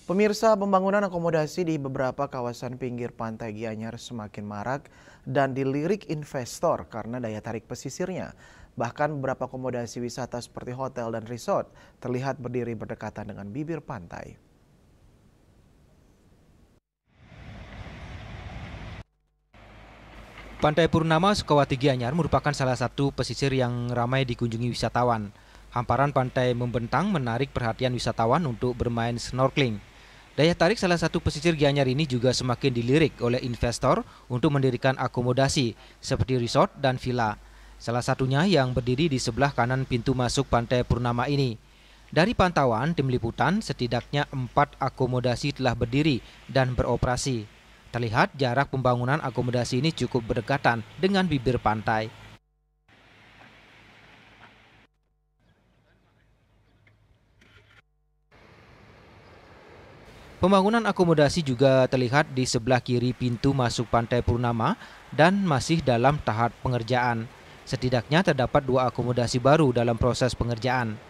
Pemirsa, pembangunan akomodasi di beberapa kawasan pinggir pantai Gianyar semakin marak dan dilirik investor karena daya tarik pesisirnya. Bahkan beberapa akomodasi wisata seperti hotel dan resort terlihat berdiri berdekatan dengan bibir pantai. Pantai Purnama Sukawati Gianyar merupakan salah satu pesisir yang ramai dikunjungi wisatawan. Hamparan pantai membentang menarik perhatian wisatawan untuk bermain snorkeling. Daya tarik salah satu pesisir Gianyar ini juga semakin dilirik oleh investor untuk mendirikan akomodasi seperti resort dan villa. Salah satunya yang berdiri di sebelah kanan pintu masuk Pantai Purnama ini. Dari pantauan tim liputan, setidaknya 4 akomodasi telah berdiri dan beroperasi. Terlihat jarak pembangunan akomodasi ini cukup berdekatan dengan bibir pantai. Pembangunan akomodasi juga terlihat di sebelah kiri pintu masuk Pantai Purnama dan masih dalam tahap pengerjaan. Setidaknya terdapat 2 akomodasi baru dalam proses pengerjaan.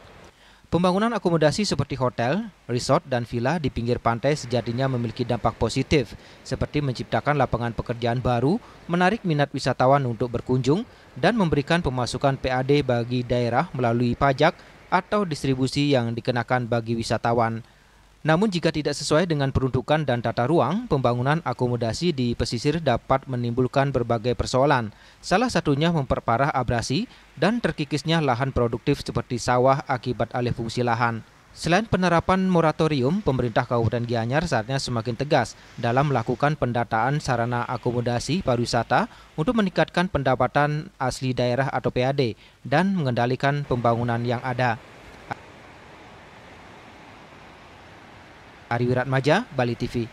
Pembangunan akomodasi seperti hotel, resort, dan villa di pinggir pantai sejatinya memiliki dampak positif, seperti menciptakan lapangan pekerjaan baru, menarik minat wisatawan untuk berkunjung, dan memberikan pemasukan PAD bagi daerah melalui pajak atau distribusi yang dikenakan bagi wisatawan. Namun jika tidak sesuai dengan peruntukan dan tata ruang, pembangunan akomodasi di pesisir dapat menimbulkan berbagai persoalan. Salah satunya memperparah abrasi dan terkikisnya lahan produktif seperti sawah akibat alih fungsi lahan. Selain penerapan moratorium, pemerintah Kabupaten Gianyar saatnya semakin tegas dalam melakukan pendataan sarana akomodasi pariwisata untuk meningkatkan pendapatan asli daerah atau PAD dan mengendalikan pembangunan yang ada. Ari Wiratmaja, Bali TV.